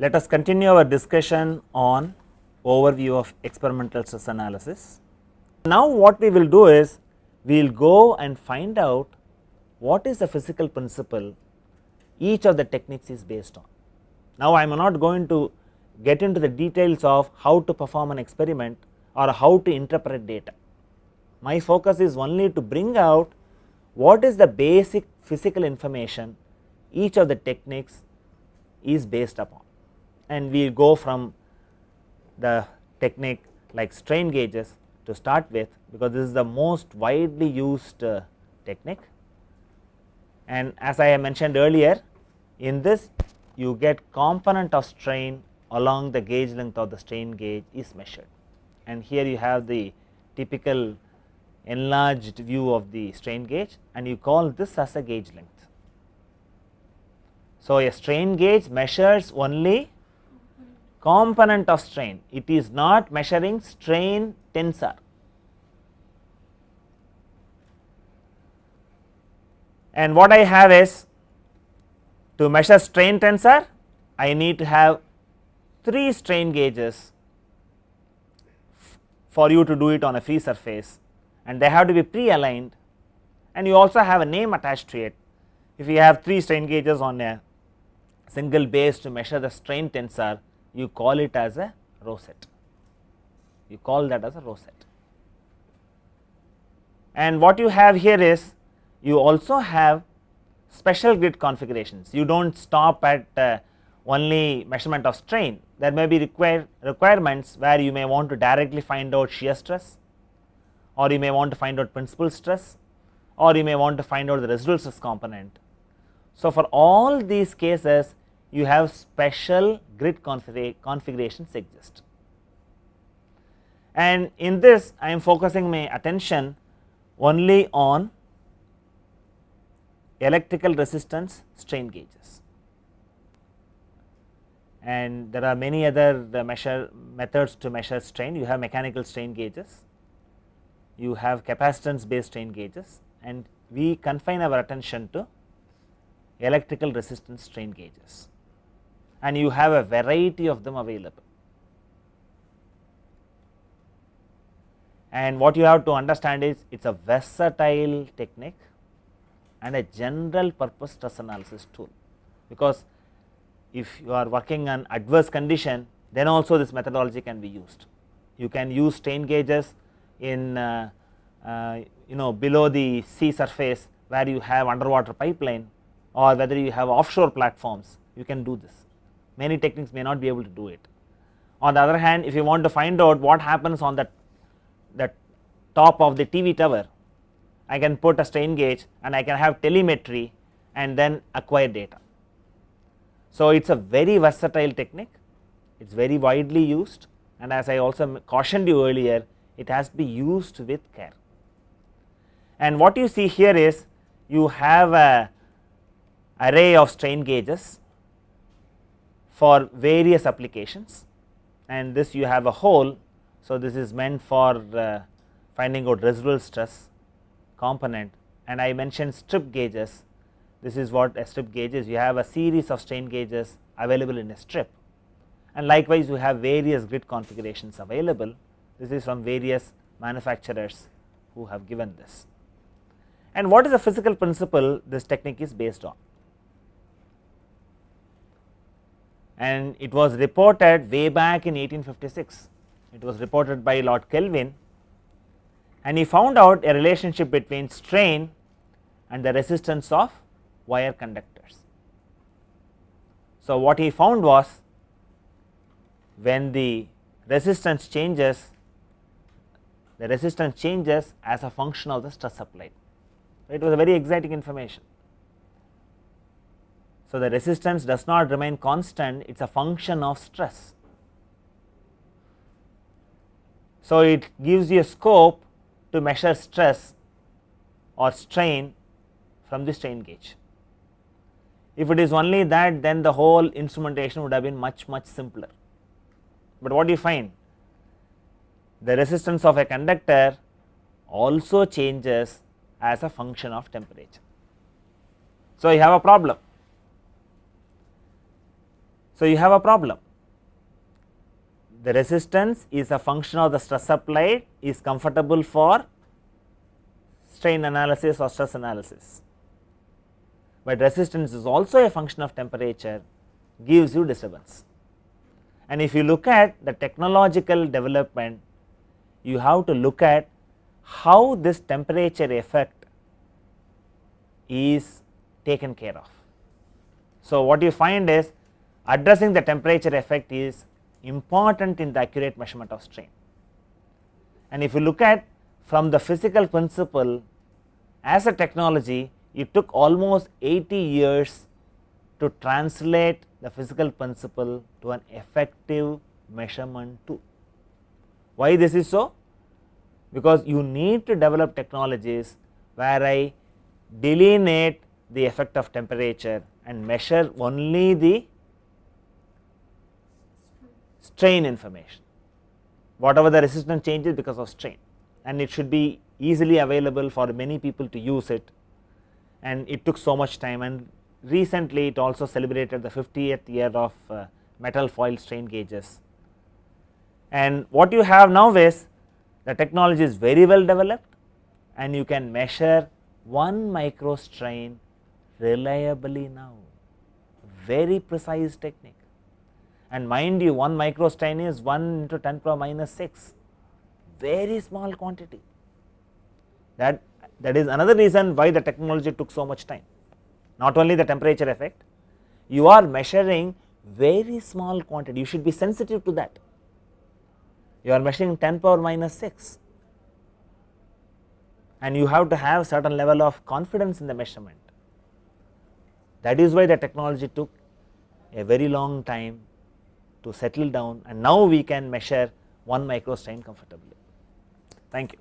Let us continue our discussion on overview of experimental stress analysis. Now what we will do is, we will go and find out what is the physical principle each of the techniques is based on. Now I am not going to get into the details of how to perform an experiment or how to interpret data. My focus is only to bring out what is the basic physical information each of the techniques is based upon, and we will go from the technique like strain gauges to start with, because this is the most widely used technique. And as I mentioned earlier, in this you get component of strain along the gauge length of the strain gauge is measured, and here you have the typical enlarged view of the strain gauge, and you call this as a gauge length. So, a strain gauge measures only component of strain, it is not measuring strain tensor. And what I have is, to measure strain tensor, I need to have 3 strain gauges for you to do it on a free surface, and they have to be pre-aligned, and you also have a name attached to it. If you have 3 strain gauges on a single base to measure the strain tensor, you call it as a rosette, you call that as a rosette. And what you have here is, you also have special grid configurations. You do not stop at only measurement of strain, there may be requirements where you may want to directly find out shear stress, or you may want to find out principal stress, or you may want to find out the residual stress component. So, for all these cases you have special grid configurations exist, and in this I am focusing my attention only on electrical resistance strain gauges, and there are many other methods to measure strain. You have mechanical strain gauges, you have capacitance based strain gauges, and we confine our attention to electrical resistance strain gauges, and you have a variety of them available. And what you have to understand is, it is a versatile technique and a general purpose stress analysis tool, because if you are working on adverse condition, then also this methodology can be used. You can use strain gauges in below the sea surface where you have underwater pipeline, or whether you have offshore platforms, you can do this. Many techniques may not be able to do it. On the other hand, if you want to find out what happens on the top of the TV tower, I can put a strain gauge and I can have telemetry and then acquire data. So, it is a very versatile technique, it is very widely used, and as I also cautioned you earlier, it has to be used with care. And what you see here is, you have a array of strain gauges for various applications, and this you have a hole. So, this is meant for finding out residual stress component, and I mentioned strip gauges. This is what a strip gauge is. You have a series of strain gauges available in a strip, and likewise you have various grid configurations available. This is from various manufacturers who have given this. And what is the physical principle this technique is based on? And it was reported way back in 1856. It was reported by Lord Kelvin, and he found out a relationship between strain and the resistance of wire conductors. So, what he found was, when the resistance changes as a function of the stress applied. It was a very exciting information. So, the resistance does not remain constant, it is a function of stress. So, it gives you a scope to measure stress or strain from the strain gauge. If it is only that, then the whole instrumentation would have been much simpler. But what do you find? The resistance of a conductor also changes as a function of temperature. So, you have a problem. So, you have a problem. The resistance is a function of the stress applied is comfortable for strain analysis or stress analysis, but resistance is also a function of temperature, gives you disturbance. And if you look at the technological development, you have to look at how this temperature effect is taken care of. So, what you find is addressing the temperature effect is important in the accurate measurement of strain. And if you look at from the physical principle as a technology, it took almost 80 years to translate the physical principle to an effective measurement tool. Why this is so? Because you need to develop technologies where I delineate the effect of temperature and measure only the strain information, whatever the resistance changes because of strain, and it should be easily available for many people to use it, and it took so much time. And recently it also celebrated the 50th year of metal foil strain gauges. And what you have now is the technology is very well developed and you can measure 1 micro strain reliably now, very precise technique. And mind you, 1 micro strain is 1 into 10 power minus 6, very small quantity. That is another reason why the technology took so much time. Not only the temperature effect, you are measuring very small quantity, you should be sensitive to that. You are measuring 10 power minus 6 and you have to have certain level of confidence in the measurement. That is why the technology took a very long time to settle down, and now we can measure 1 micro strain comfortably. Thank you.